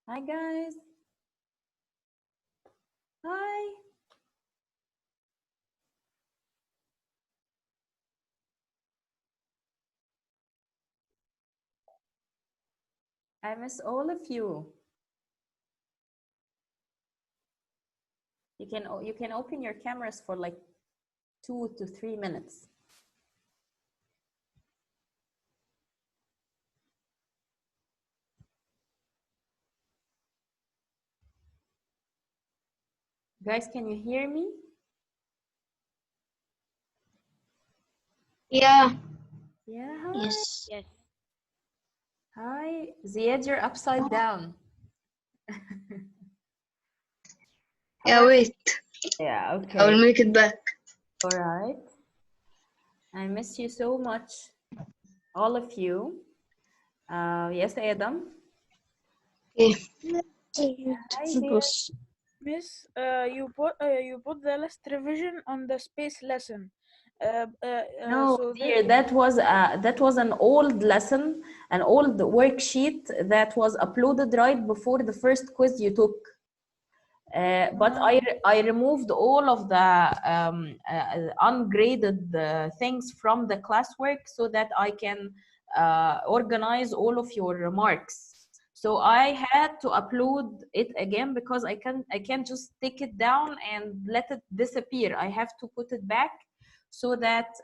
Hi guys. Hi. I miss all of you. You can open your cameras for like 2 to 3 minutes. Guys, can you hear me? Yeah. Yeah. Hi. Yes. Yes. Hi. Ziad, you're upside down. Yeah, wait. Yeah, I okay. will make it back. All right. I miss you so much. All of you. Yes, Adam. Okay. Hi, Ziad. Miss, you put the last revision on the space lesson. No, So dear, that was an old lesson, an old worksheet that was uploaded right before the first quiz you took. But I removed all of the ungraded things from the classwork so that I can organize all of your remarks. So I had to upload it again because I can't just take it down and let it disappear. I have to put it back so that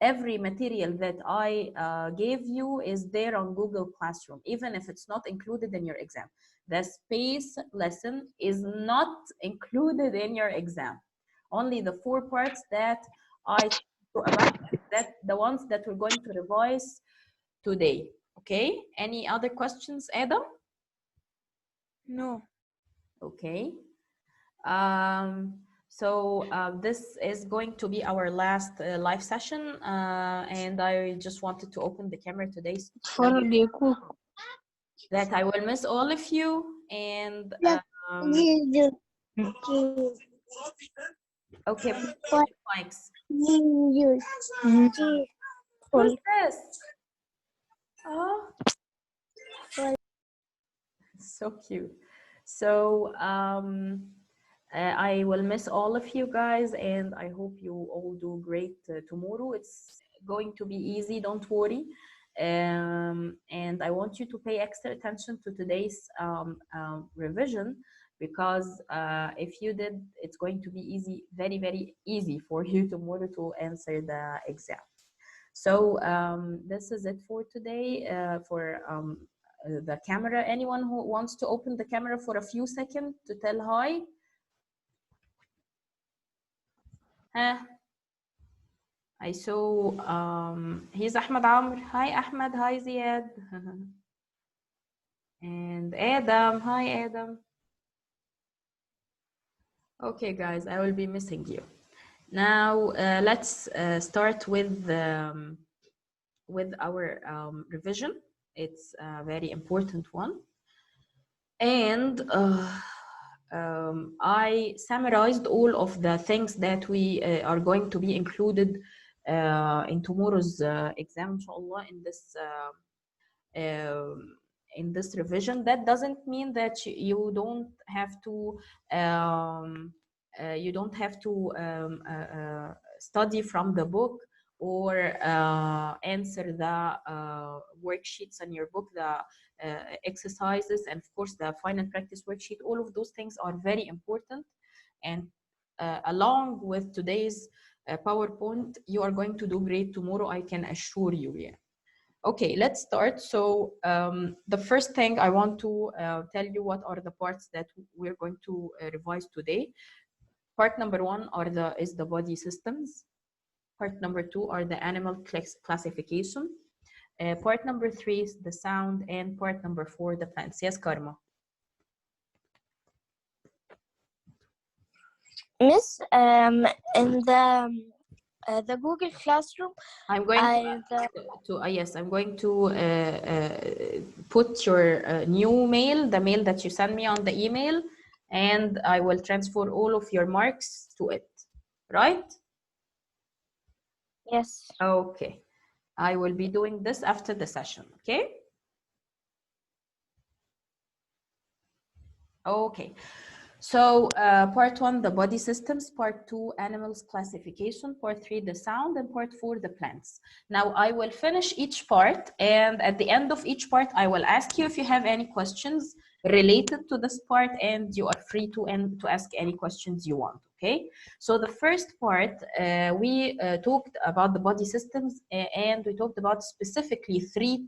every material that I gave you is there on Google Classroom, even if it's not included in your exam. The space lesson is not included in your exam. Only the 4 parts that I talked about, that the ones that we're going to revise today. Okay, any other questions, Adam? no. Okay. So this is going to be our last live session, and I just wanted to open the camera today to tell you that I will miss all of you. And okay, mics. Who's this? Oh, so cute. So I will miss all of you guys, and I hope you all do great tomorrow. It's going to be easy, don't worry. And I want you to pay extra attention to today's revision, because if you did, it's going to be easy, very, very easy for you tomorrow to answer the exam. So this is it for today. For the camera, anyone who wants to open the camera for a few seconds to tell hi? I saw he's Ahmed Amr. Hi Ahmed, hi Ziad. And Adam, hi Adam. Okay guys, I will be missing you. Now let's start with our revision. It's a very important one. And I summarized all of the things that we are going to be included in tomorrow's exam, inshallah, in this revision. That doesn't mean that you don't have to study from the book or answer the worksheets in your book, the exercises, and of course the final practice worksheet. All of those things are very important, and along with today's PowerPoint, you are going to do great tomorrow, I can assure you. Yeah. Okay, let's start. So the first thing I want to tell you what are the parts that we're going to revise today. Part number 1 is the body systems. Part number 2 are the animal classification. Part number 3 is the sound, and part number 4 the plants. Yes, Karma. Miss, in the Google Classroom, I'm going yes, I'm going to put your new mail, the mail that you send me on the email, and I will transfer all of your marks to it, right? yes. Okay, I will be doing this after the session, okay? Okay. So part 1, the body systems, part 2, animals classification, part 3, the sound, and part 4, the plants. Now I will finish each part, and at the end of each part, I will ask you if you have any questions related to this part, and you are free to ask any questions you want, okay? So the first part, we talked about the body systems, and we talked about specifically 3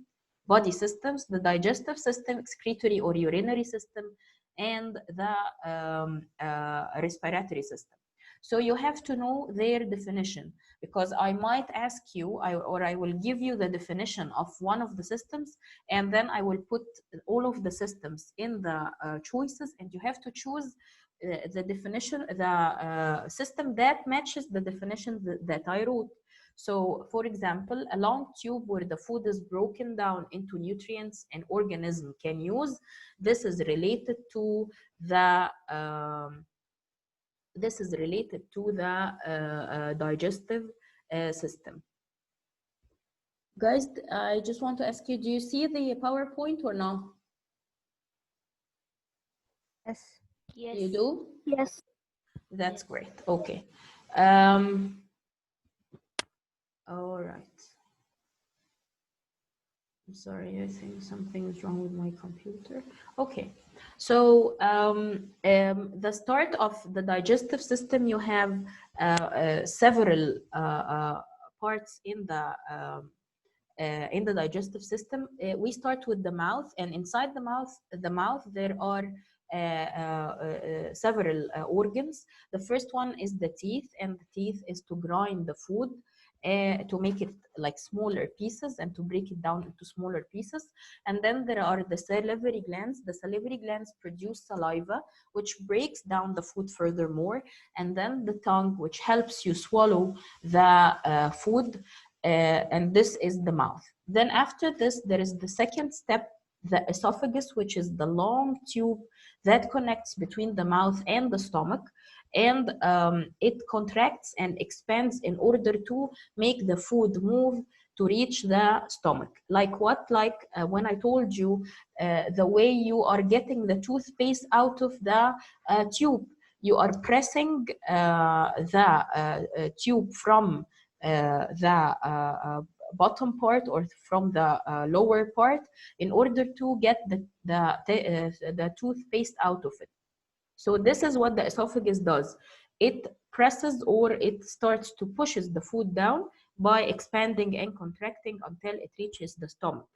body systems: the digestive system, excretory or urinary system, and the respiratory system. So you have to know their definition, because I might ask you, or I will give you the definition of one of the systems, and then I will put all of the systems in the choices, and you have to choose the definition, the system that matches the definition that I wrote. So, for example, a long tube where the food is broken down into nutrients an organism can use. This is related to the digestive system. Guys, I just want to ask you: do you see the PowerPoint or not? Yes. Yes. You do? Yes. That's great. Okay. All right. I'm sorry, I think something is wrong with my computer. Okay, so the start of the digestive system, you have several parts in the digestive system. We start with the mouth, and inside the mouth there are several organs. The first one is the teeth, and the teeth is to grind the food, to make it like smaller pieces and to break it down into smaller pieces. And then there are the salivary glands. The salivary glands produce saliva, which breaks down the food furthermore. And then the tongue, which helps you swallow the food. And this is the mouth. Then after this, there is the second step, the esophagus, which is the long tube that connects between the mouth and the stomach. And it contracts and expands in order to make the food move to reach the stomach. Like what? Like when I told you the way you are getting the toothpaste out of the tube, you are pressing the tube from the bottom part or from the lower part in order to get the toothpaste out of it. So this is what the esophagus does. It presses, or it starts to pushes the food down by expanding and contracting until it reaches the stomach.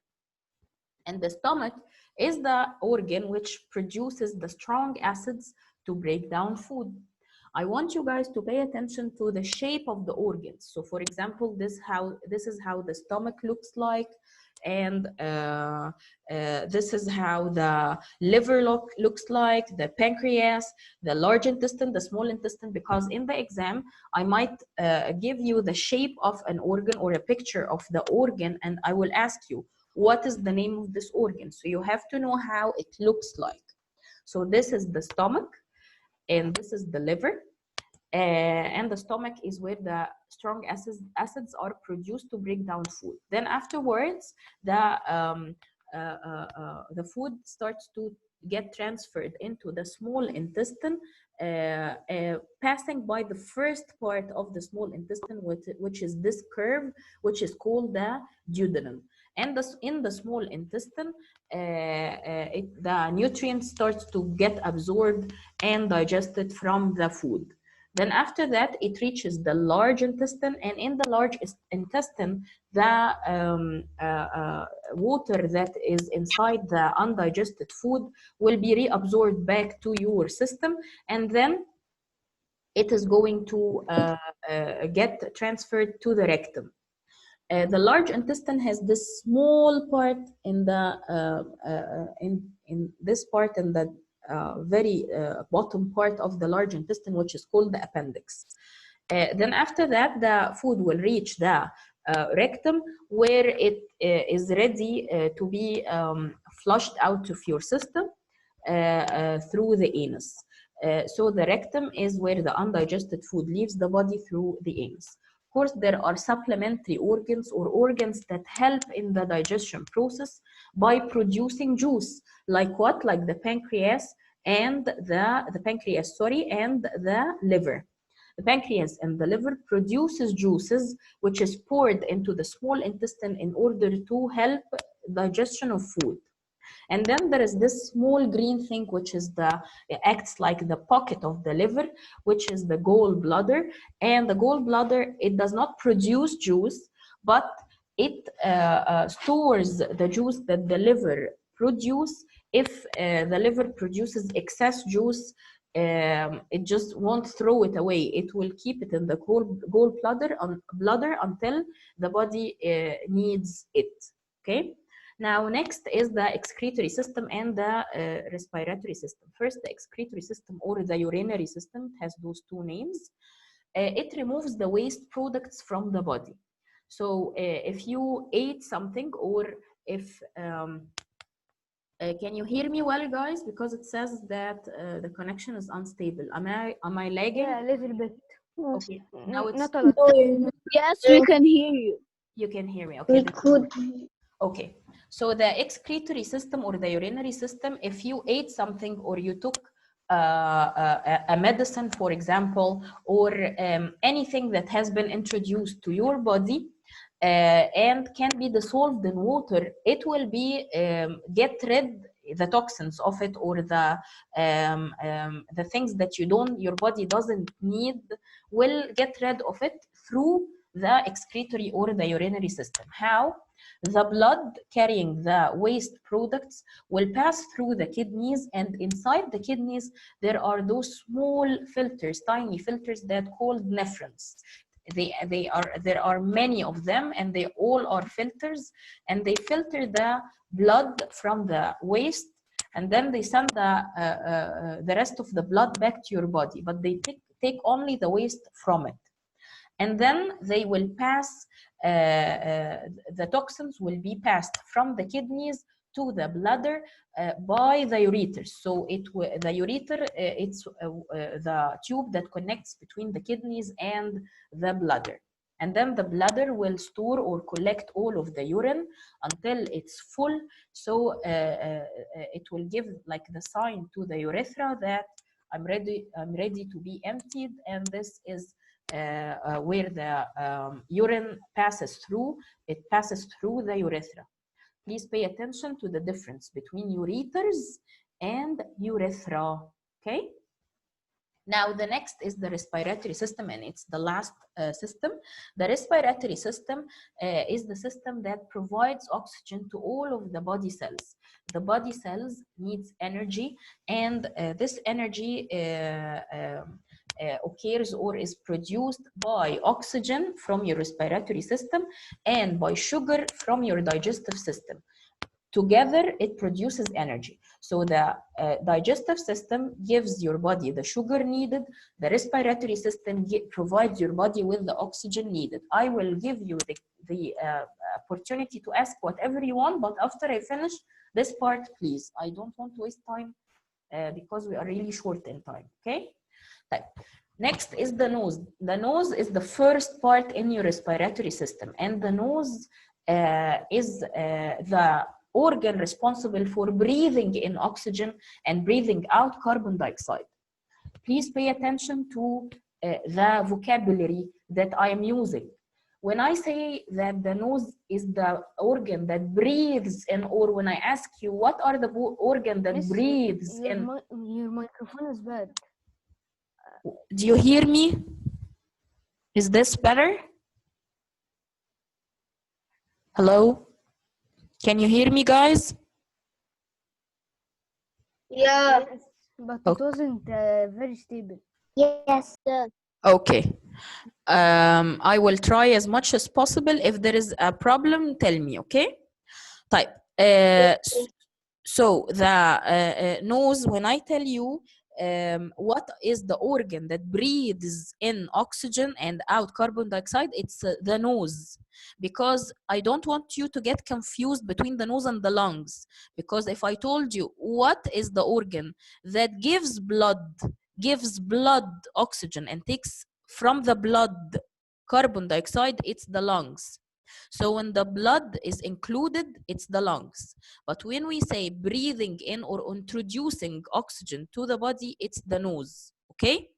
And the stomach is the organ which produces the strong acids to break down food. I want you guys to pay attention to the shape of the organs. So for example, this is how the stomach looks like, and this is how the liver looks like, the pancreas, the large intestine, the small intestine, because in the exam, I might give you the shape of an organ or a picture of the organ, and I will ask you, what is the name of this organ? So you have to know how it looks like. So this is the stomach, and this is the liver. And the stomach is where the strong acids are produced to break down food. Then afterwards, the food starts to get transferred into the small intestine, passing by the first part of the small intestine, which is this curve, which is called the duodenum. And in the small intestine, the nutrients starts to get absorbed and digested from the food. Then after that, it reaches the large intestine, and in the large intestine, the water that is inside the undigested food will be reabsorbed back to your system, and then it is going to get transferred to the rectum. The large intestine has this small part in the in this part in the very bottom part of the large intestine, which is called the appendix. Then after that, the food will reach the rectum, where it is ready to be flushed out of your system through the anus. So the rectum is where the undigested food leaves the body through the anus. Of course, there are supplementary organs or organs that help in the digestion process by producing juice. Like what? Like the pancreas and the pancreas, sorry, and the liver. The pancreas and the liver produces juices which is poured into the small intestine in order to help digestion of food. And then there is this small green thing which is it acts like the pocket of the liver, which is the gallbladder. And the gallbladder, it does not produce juice, but it stores the juice that the liver produce. If the liver produces excess juice, it just won't throw it away. It will keep it in the gallbladder until the body needs it. Okay. Now, next is the excretory system and the respiratory system. First, the excretory system or the urinary system has those two names. It removes the waste products from the body. So if you ate something, or if can you hear me well, guys? Because it says that the connection is unstable. Am I lagging? Yeah, a little bit. Okay. Now it's Not a lot. Yes, we can hear you. you can hear me. Okay. We could. Okay, so the excretory system or the urinary system, if you ate something or you took a medicine, for example, or anything that has been introduced to your body and can be dissolved in water, it will be get rid the toxins of it, or the things that your body doesn't need will get rid of it through the excretory or the urinary system. How? The blood carrying the waste products will pass through the kidneys, and inside the kidneys there are those small filters, tiny filters that called nephrons. There are many of them, and they all are filters, and they filter the blood from the waste, and then they send the rest of the blood back to your body, but they take only the waste from it. And then they will pass, the toxins will be passed from the kidneys to the bladder by the ureter. So the ureter, it's the tube that connects between the kidneys and the bladder. And then the bladder will store or collect all of the urine until it's full. So it will give like the sign to the urethra that I'm ready to be emptied, and this is where the urine passes through. It passes through the urethra. Please pay attention to the difference between ureters and urethra. Okay. Now the next is the respiratory system, and it's the last system. The respiratory system is the system that provides oxygen to all of the body cells. The body cells needs energy, and this energy occurs or is produced by oxygen from your respiratory system and by sugar from your digestive system. Together, it produces energy. So the digestive system gives your body the sugar needed. The respiratory system provides your body with the oxygen needed. I will give you the opportunity to ask whatever you want, but after I finish this part, please, I don't want to waste time because we are really short in time, okay? Next is the nose. The nose is the first part in your respiratory system, and the nose is the organ responsible for breathing in oxygen and breathing out carbon dioxide. Please pay attention to the vocabulary that I am using. When I say that the nose is the organ that breathes in, or when I ask you what are the organ that breathes in, your microphone is bad. do you hear me? Is this better? Hello? Can you hear me, guys? Yeah. Yes, but Okay. it wasn't very stable. Yes, sir. Okay. I will try as much as possible. If there is a problem, tell me, okay? Type. So the nose, when I tell you what is the organ that breathes in oxygen and out carbon dioxide, it's the nose. Because I don't want you to get confused between the nose and the lungs. Because if I told you what is the organ that gives blood oxygen and takes from the blood carbon dioxide, it's the lungs. So when the blood is included, it's the lungs. But when we say breathing in or introducing oxygen to the body, it's the nose, okay?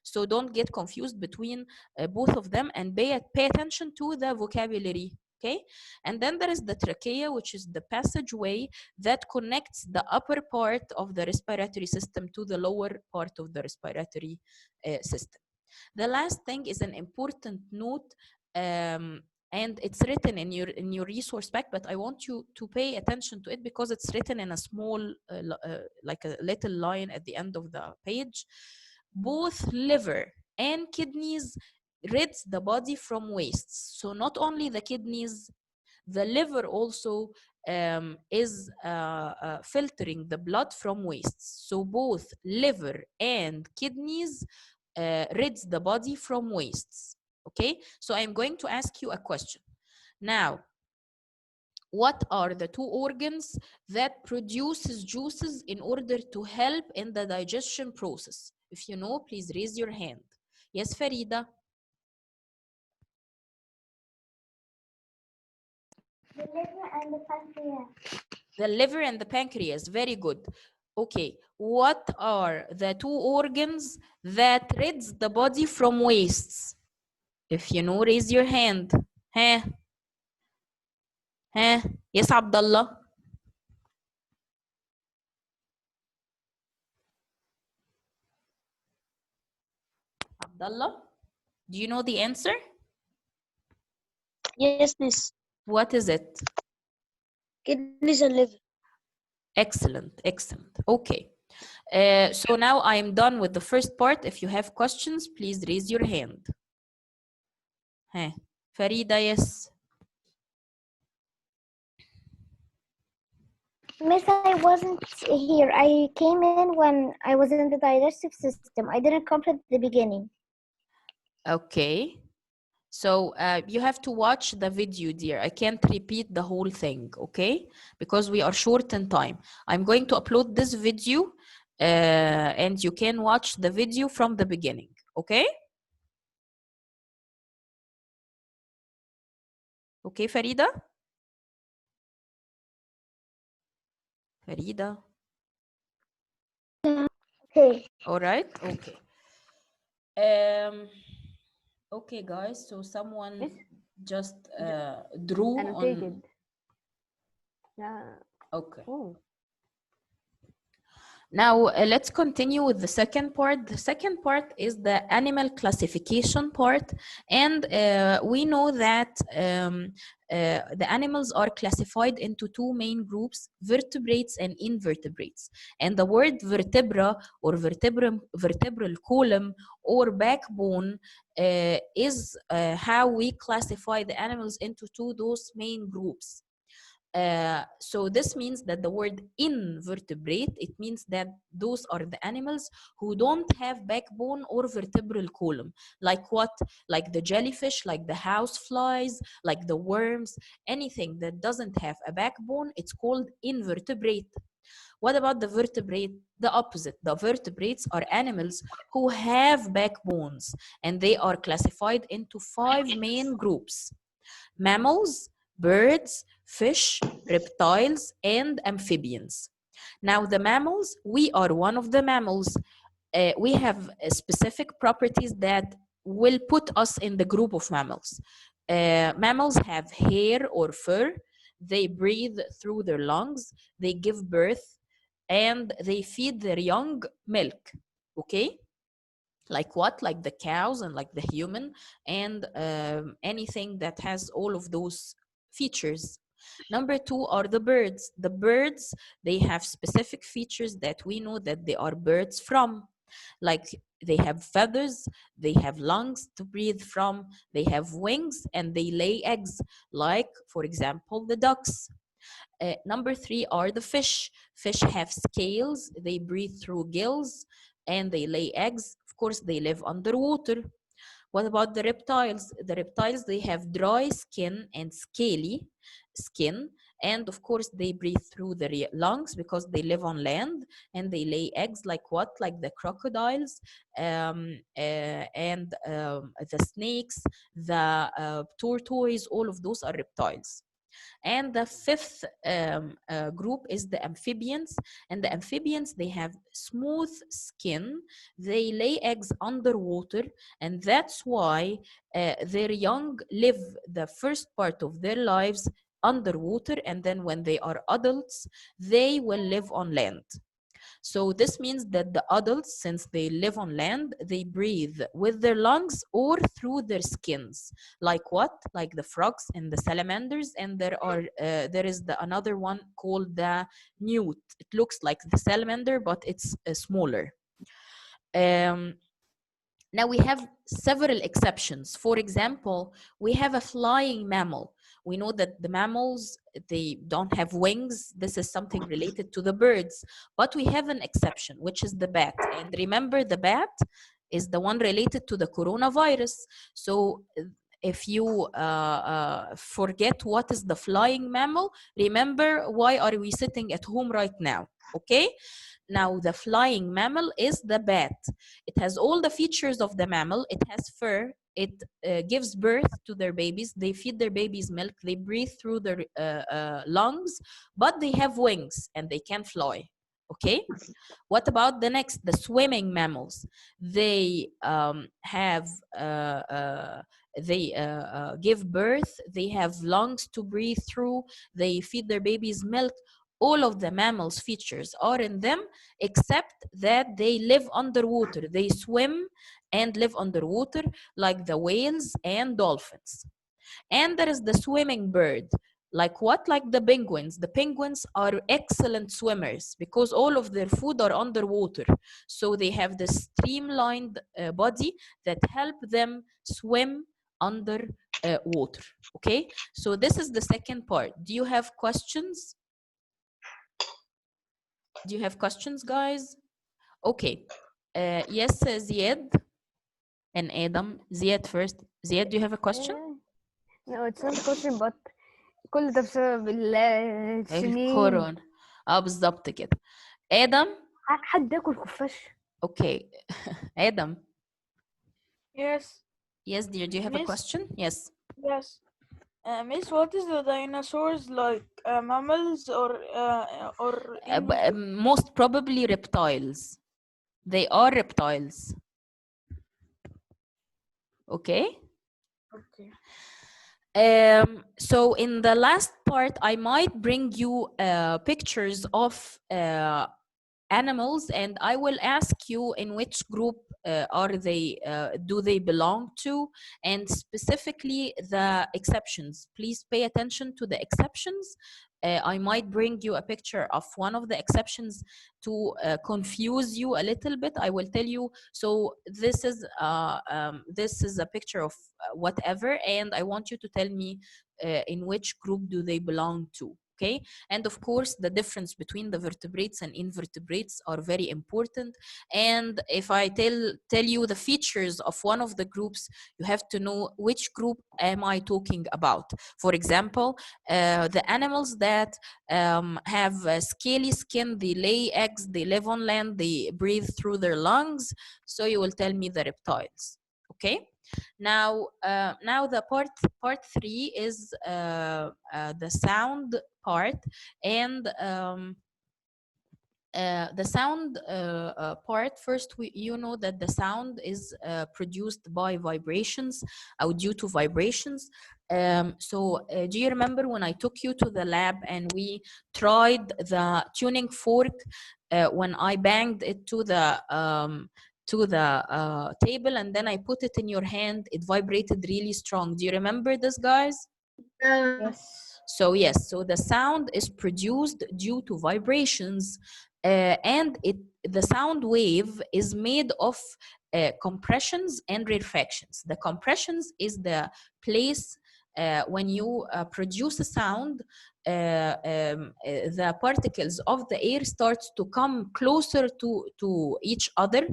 So don't get confused between both of them, and pay attention to the vocabulary, okay? And then there is the trachea, which is the passageway that connects the upper part of the respiratory system to the lower part of the respiratory system. The last thing is an important note, and it's written in your resource pack, but I want you to pay attention to it because it's written in a small, like a little line at the end of the page. Both liver and kidneys rids the body from wastes. So not only the kidneys, the liver also is filtering the blood from wastes. So both liver and kidneys rids the body from wastes. Okay, so I'm going to ask you a question. Now, what are the two organs that produces juices in order to help in the digestion process? If you know, please raise your hand. Yes, Farida? The liver and the pancreas. The liver and the pancreas, very good. Okay, what are the two organs that rids the body from wastes? If you know, raise your hand. Huh? Huh? Yes, Abdullah. Abdullah, do you know the answer? Yes, miss. What is it? Kidneys and liver. Excellent, excellent. Okay. So now I'm done with the first part. If you have questions, please raise your hand. Huh? Farida, yes. Miss, I wasn't here. I came in when I was in the digestive system. I didn't come at the beginning. Okay. So you have to watch the video, dear. I can't repeat the whole thing, okay? Because we are short in time. I'm going to upload this video and you can watch the video from the beginning, okay? Okay, Farida? Farida? Okay. All right, okay. Okay, guys, so someone Yes. just drew on. Annotated. Yeah. Okay. Oh. Now, let's continue with the second part. The second part is the animal classification part. And we know that the animals are classified into two main groups, vertebrates and invertebrates. And the word vertebra or vertebral column or backbone is how we classify the animals into those main groups. So this means that the word invertebrate, it means that those are the animals who don't have backbone or vertebral column. Like what? Like the jellyfish, like the house flies, like the worms, anything that doesn't have a backbone, it's called invertebrate. What about the vertebrate? The opposite. The vertebrates are animals who have backbones, and they are classified into 5 main groups: mammals, birds, fish, reptiles, and amphibians. Now, the mammals, we are one of the mammals. We have specific properties that will put us in the group of mammals. Mammals have hair or fur. They breathe through their lungs. They give birth, and they feed their young milk. Okay? Like what? Like the cows and like the human, and anything that has all of those features. Number 2 are the birds. The birds, they have specific features that we know that they are birds from. Like they have feathers, they have lungs to breathe from, they have wings, and they lay eggs, like, for example, the ducks. Number 3 are the fish. Fish have scales, they breathe through gills, and they lay eggs. Of course, they live underwater. What about the reptiles? The reptiles, they have dry skin and scaly skin, and of course they breathe through their lungs because they live on land, and they lay eggs like what? Like the crocodiles, and the snakes, the tortoise. All of those are reptiles. And the fifth group is the amphibians. And the amphibians, they have smooth skin. They lay eggs underwater, and that's why their young live the first part of their lives underwater, and then when they are adults, they will live on land. So this means that the adults, since they live on land, they breathe with their lungs or through their skins. Like what? Like the frogs and the salamanders. And there is another one called the newt. It looks like the salamander, but it's smaller. Now we have several exceptions. For example, we have a flying mammal. We know that the mammals, they don't have wings. This is something related to the birds. But we have an exception, which is the bat. And remember, the bat is the one related to the coronavirus. So if you forget what is the flying mammal, remember why are we sitting at home right now, okay? Now, the flying mammal is the bat. It has all the features of the mammal. It has fur. It gives birth to their babies. They feed their babies milk. They breathe through their lungs, but they have wings and they can fly. Okay. What about the next? The swimming mammals. They have give birth. They have lungs to breathe through. They feed their babies milk. All of the mammals' features are in them, except that they live underwater. They swim and live underwater like the whales and dolphins. And there is the swimming bird. Like what? Like the penguins. The penguins are excellent swimmers because all of their food are underwater. So they have this streamlined body that help them swim under water. Okay? So this is the second part. Do you have questions? Do you have questions, guys? Okay. Yes, Ziad and Adam. Ziad first. Ziad, do you have a question? No, it's not a question, but كل ده بسبب السنين. الكورونا. بالظبط كده. Adam. حد ياكل خفاش. Okay. Adam. Yes. Yes, dear. Do you have a Miss? question? Yes. Yes. Miss, what is the dinosaurs like? Mammals or Most probably reptiles. They are reptiles. Okay. Okay. So in the last part, I might bring you pictures of animals, and I will ask you in which group do they belong to, and specifically the exceptions. Please pay attention to the exceptions. I might bring you a picture of one of the exceptions to confuse you a little bit. I will tell you, so this is a picture of whatever, and I want you to tell me in which group do they belong to. Okay, and of course the difference between the vertebrates and invertebrates are very important. And if I tell you the features of one of the groups, you have to know which group am I talking about. For example, the animals that have scaly skin, they lay eggs, they live on land, they breathe through their lungs. So you will tell me the reptiles. Okay. Now the part 3 is the sound part, and the sound part. First, you know that the sound is produced by vibrations, or due to vibrations. So do you remember when I took you to the lab and we tried the tuning fork? When I banged it to the table and then I put it in your hand, it vibrated really strong. Do you remember this, guys? Yes. So yes, so the sound is produced due to vibrations, and the sound wave is made of compressions and rarefactions. The compressions is the place when you produce a sound, the particles of the air starts to come closer to each other.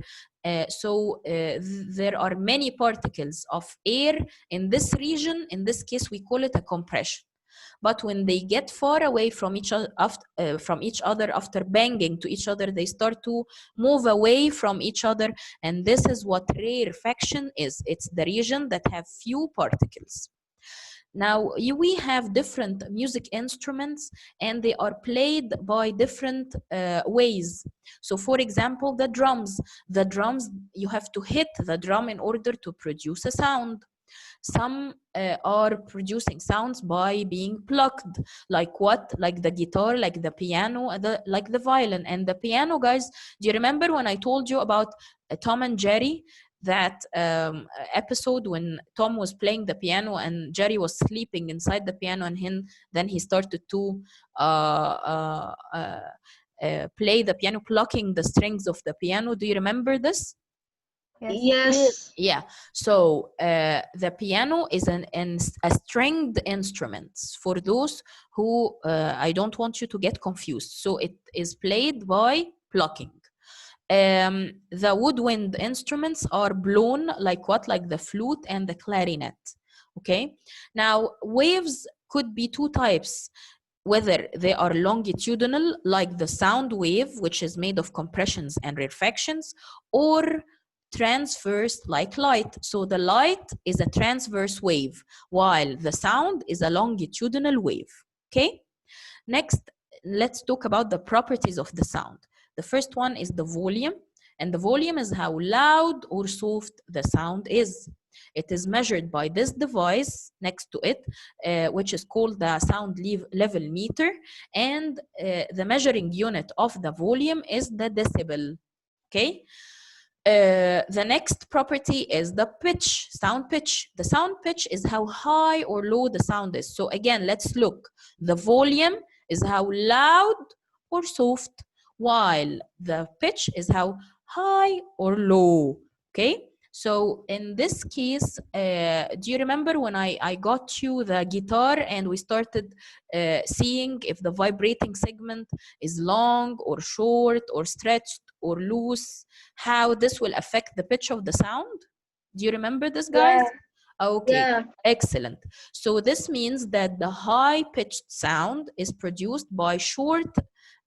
So there are many particles of air in this region. In this case, we call it a compression. but when they get far away from each other after banging to each other, they start to move away from each other, and this is what rarefaction is. It's the region that have few particles. Now, we have different music instruments, and they are played by different ways. So, for example, the drums, you have to hit the drum in order to produce a sound. Some are producing sounds by being plucked, like what? Like the guitar, like the piano, like the violin. And the piano, guys, do you remember when I told you about Tom and Jerry? That episode when Tom was playing the piano and Jerry was sleeping inside the piano, and then he started to play the piano, plucking the strings of the piano. Do you remember this? Yes. Yeah. So the piano is a stringed instrument. For those who I don't want you to get confused. So it is played by plucking. The woodwind instruments are blown like what? Like the flute and the clarinet. Okay. Now, waves could be two types, whether they are longitudinal, like the sound wave, which is made of compressions and rarefactions, or transverse, like light. So the light is a transverse wave, while the sound is a longitudinal wave. Okay. Next, let's talk about the properties of the sound. The first one is the volume, and the volume is how loud or soft the sound is. It is measured by this device next to it, which is called the sound level meter, and the measuring unit of the volume is the decibel. Okay. The next property is the pitch, sound pitch. The sound pitch is how high or low the sound is. So again, let's look. The volume is how loud or soft, while the pitch is how high or low. Okay. So in this case, do you remember when I got you the guitar and we started seeing if the vibrating segment is long or short or stretched or loose, how this will affect the pitch of the sound? Do you remember this, guys? Yeah. Okay, Yeah. excellent. So this means that the high-pitched sound is produced by short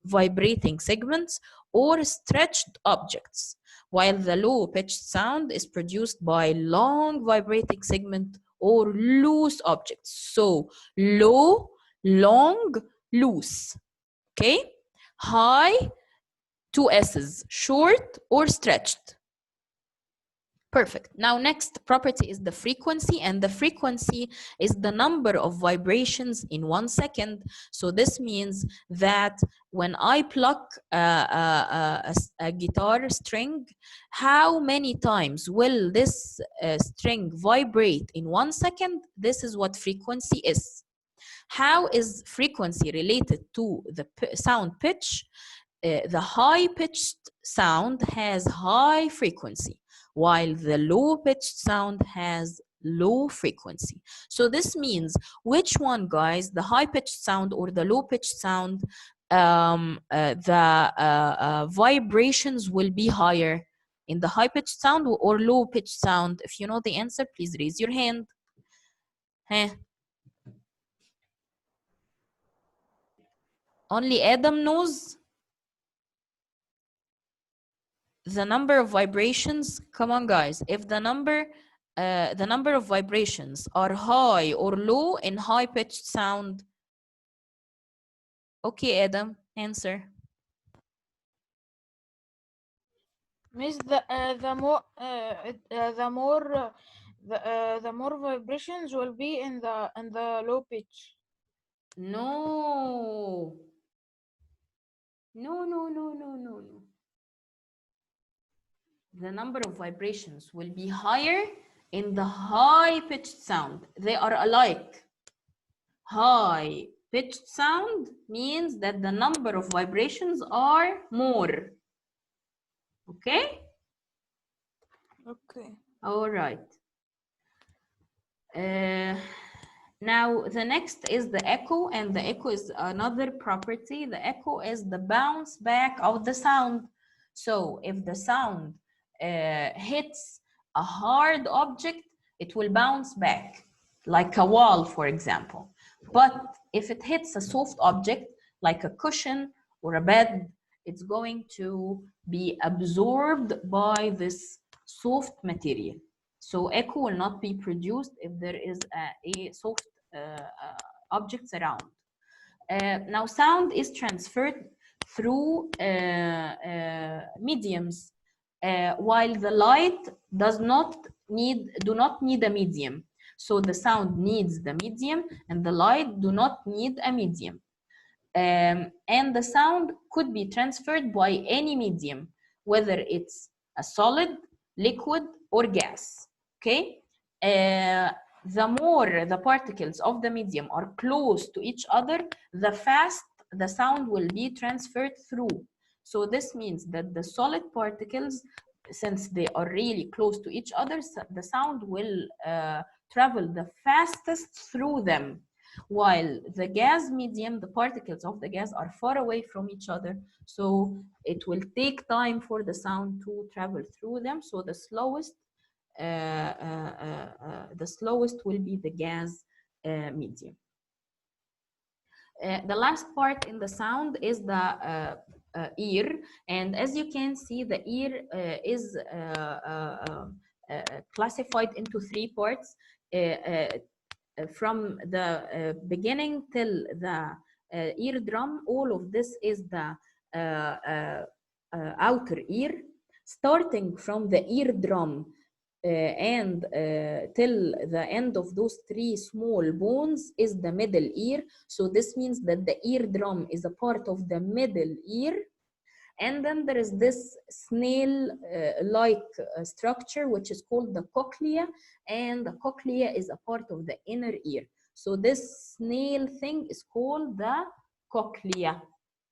vibrating segments or stretched objects, while the low-pitched sound is produced by long vibrating segment or loose objects. So low, long, loose. Okay? High, two S's, short or stretched. Perfect. Now, next property is the frequency, and the frequency is the number of vibrations in 1 second. So this means that when I pluck a guitar string, how many times will this string vibrate in 1 second? This is what frequency is. How is frequency related to the sound pitch? The high-pitched sound has high frequency, while the low-pitched sound has low frequency. So this means which one, guys, the high-pitched sound or the low-pitched sound, the vibrations will be higher in the high-pitched sound or low-pitched sound? If you know the answer, please raise your hand. Only Adam knows the number of vibrations. Come on, guys. If the number of vibrations are high or low in high-pitched sound. Okay, Adam, answer. Miss, the more vibrations will be in the low pitch. No. No. The number of vibrations will be higher in the high-pitched sound. They are alike. High-pitched sound means that the number of vibrations are more. Okay? Okay. All right. Now, the next is the echo, and the echo is another property. The echo is the bounce back of the sound. So if the sound hits a hard object, it will bounce back, like a wall, for example. But if it hits a soft object like a cushion or a bed, it's going to be absorbed by this soft material. So echo will not be produced if there is a soft objects around. Now sound is transferred through mediums, while the light do not need a medium. So the sound needs the medium and the light do not need a medium. And the sound could be transferred by any medium, whether it's a solid, liquid, or gas. Okay? The more the particles of the medium are close to each other, the fast the sound will be transferred through. So this means that the solid particles, since they are really close to each other, the sound will travel the fastest through them. While the gas medium, the particles of the gas are far away from each other, so it will take time for the sound to travel through them. So the slowest will be the gas medium. The last part in the sound is the ear, and as you can see, the ear is classified into 3 parts. From the beginning till the eardrum, all of this is the outer ear. Starting from the eardrum and till the end of those 3 small bones is the middle ear. So this means that the eardrum is a part of the middle ear. And then there is this snail-like structure, which is called the cochlea, and the cochlea is a part of the inner ear. So this snail thing is called the cochlea.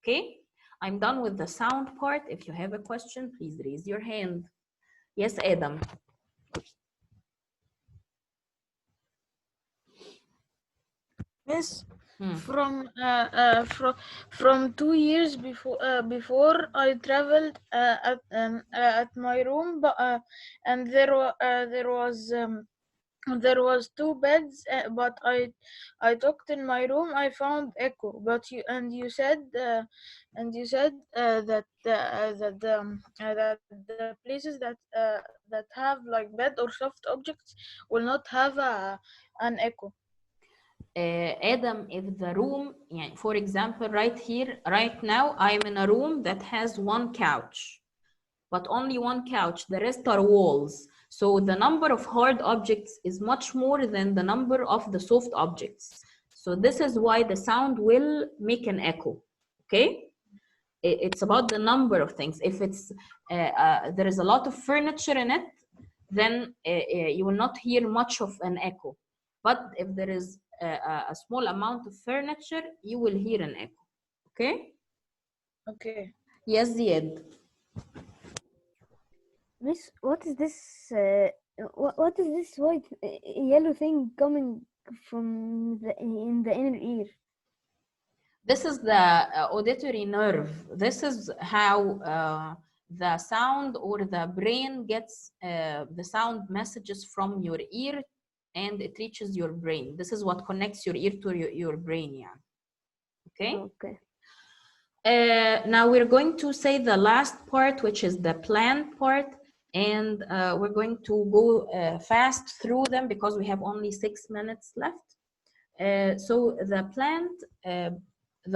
Okay, I'm done with the sound part. If you have a question, please raise your hand. Yes, Adam. Miss, from 2 years before I traveled at my room, but and there was 2 beds, but I talked in my room. I found echo, but you said that the places that have like bed or soft objects will not have an echo. Adam, if the room, for example, right here, right now, I'm in a room that has 1 couch, but only 1 couch, the rest are walls. So the number of hard objects is much more than the number of the soft objects. So this is why the sound will make an echo, okay? It's about the number of things. If it's there is a lot of furniture in it, then you will not hear much of an echo. But if there is a small amount of furniture, you will hear an echo. Okay? Okay. Yes, Ziad. Miss, what is this? What is this white yellow thing coming from in the inner ear? This is the auditory nerve. This is how the sound or the brain gets the sound messages from your ear, and it reaches your brain. This is what connects your ear to your brain, yeah. Okay? Okay. Now we're going to say the last part, which is the plant part, and we're going to go fast through them because we have only 6 minutes left. So the plant,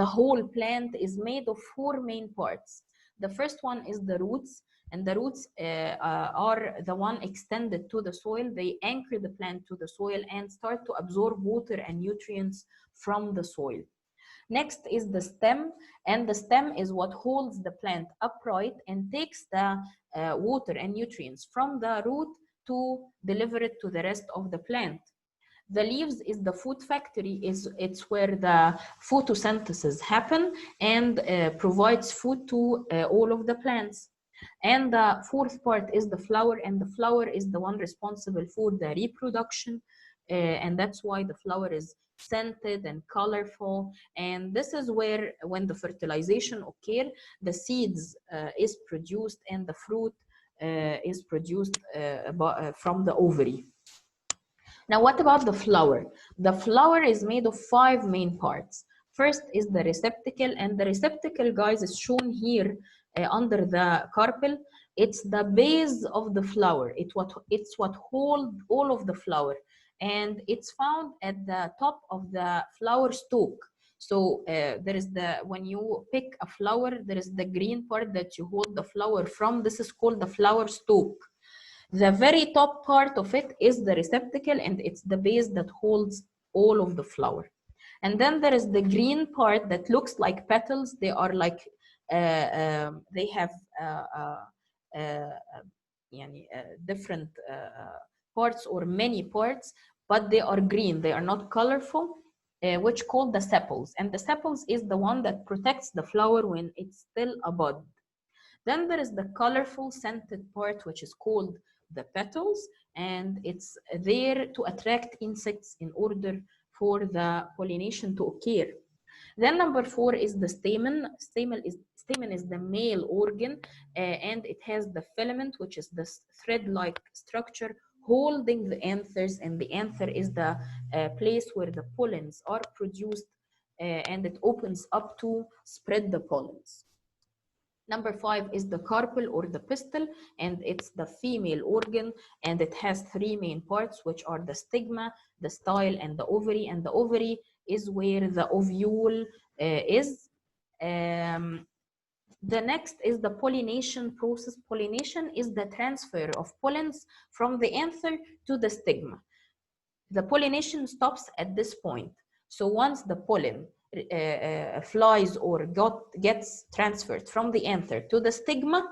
the whole plant is made of 4 main parts. The first one is the roots, and the roots are the one extended to the soil. They anchor the plant to the soil and start to absorb water and nutrients from the soil. Next is the stem, and the stem is what holds the plant upright and takes the water and nutrients from the root to deliver it to the rest of the plant. The leaves is the food factory. It's where the photosynthesis happen and provides food to all of the plants. And the 4th part is the flower, and the flower is the one responsible for the reproduction, and that's why the flower is scented and colorful. And this is where, when the fertilization occurs, the seeds is produced and the fruit is produced from the ovary. Now, what about the flower? The flower is made of 5 main parts. First is the receptacle, and the receptacle, guys, is shown here under the carpel. It's the base of the flower. It's what holds all of the flower, and it's found at the top of the flower stalk. So there is when you pick a flower, there is the green part that you hold the flower from. This is called the flower stalk. The very top part of it is the receptacle, and it's the base that holds all of the flower. And then there is the green part that looks like petals. They are like, they have different parts or many parts, but they are green. They are not colorful, which called the sepals. And the sepals is the one that protects the flower when it's still a bud. Then there is the colorful scented part, which is called the petals, and it's there to attract insects in order for the pollination to occur. Then number 4 is the stamen. Stamen is the male organ, and it has the filament, which is the thread-like structure holding the anthers, and the anther is the place where the pollens are produced, and it opens up to spread the pollens. Number 5 is the carpel or the pistil, and it's the female organ, and it has 3 main parts, which are the stigma, the style, and the ovary. And the ovary is where the ovule is. The next is the pollination process. Pollination is the transfer of pollens from the anther to the stigma. The pollination stops at this point. So once the pollen flies or gets transferred from the anther to the stigma,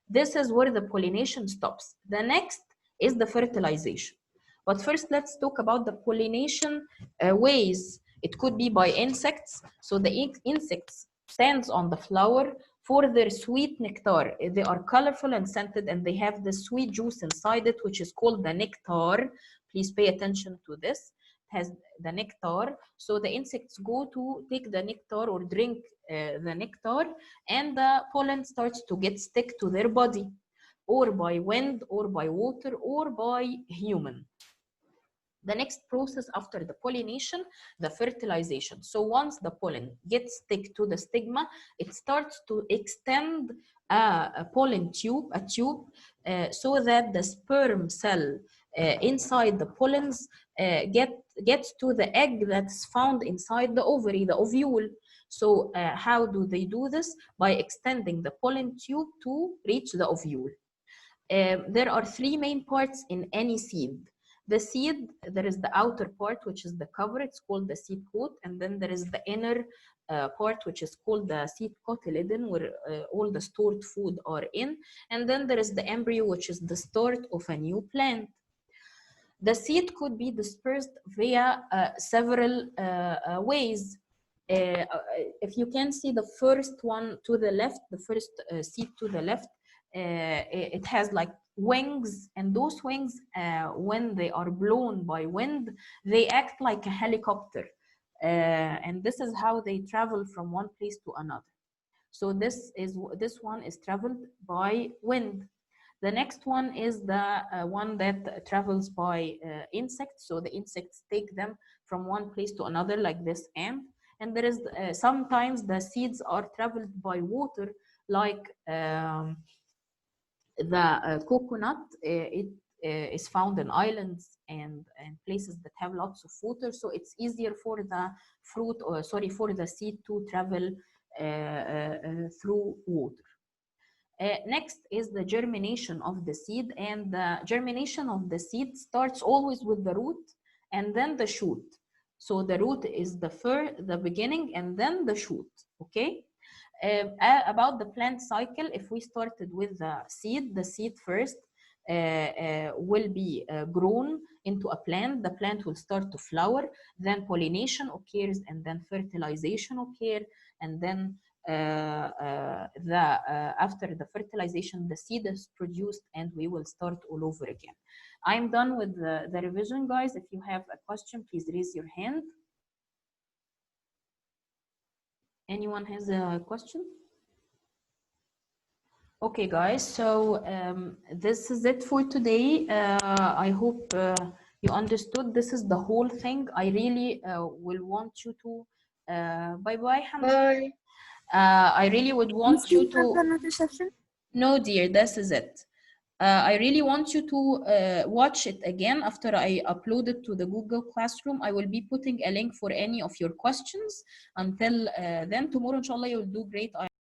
this is where the pollination stops. The next is the fertilization. But first, let's talk about the pollination ways. It could be by insects. So the insects stands on the flower for their sweet nectar. They are colorful and scented, and they have the sweet juice inside it, which is called the nectar. Please pay attention to this. It has the nectar. So the insects go to take the nectar or drink the nectar, and the pollen starts to get stick to their body, or by wind, or by water, or by human. The next process after the pollination, the fertilization. So once the pollen gets stick to the stigma, it starts to extend a pollen tube, so that the sperm cell inside the pollens gets to the egg that's found inside the ovary, the ovule. So how do they do this? By extending the pollen tube to reach the ovule. There are 3 main parts in any seed. The seed, there is the outer part, which is the cover. It's called the seed coat. And then there is the inner part, which is called the seed cotyledon, where all the stored food are in. And then there is the embryo, which is the start of a new plant. The seed could be dispersed via several ways. If you can see the first one to the left, the first seed to the left, it has like wings, and those wings, when they are blown by wind, they act like a helicopter, and this is how they travel from one place to another. So this one is traveled by wind. The next one is the one that travels by insects. So the insects take them from one place to another, like this ant. And there is sometimes the seeds are traveled by water, like the coconut. It is found in islands and places that have lots of water, so it's easier for the fruit, or sorry, for the seed to travel through water. Next is the germination of the seed, and the germination of the seed starts always with the root and then the shoot. So the root is the beginning, and then the shoot. Okay. About the plant cycle, if we started with the seed first will be grown into a plant. The plant will start to flower, then pollination occurs, and then fertilization occurs, and then after the fertilization, the seed is produced, and we will start all over again. I'm done with the revision, guys. If you have a question, please raise your hand. Anyone has a question? Okay, guys, so this is it for today. I hope You understood? This is the whole thing. I really will want you to bye bye Hamza. Bye. I really would want you to no dear, this is it. I really want you to watch it again after I upload it to the Google Classroom. I will be putting a link for any of your questions. Until then, tomorrow inshallah you'll do great.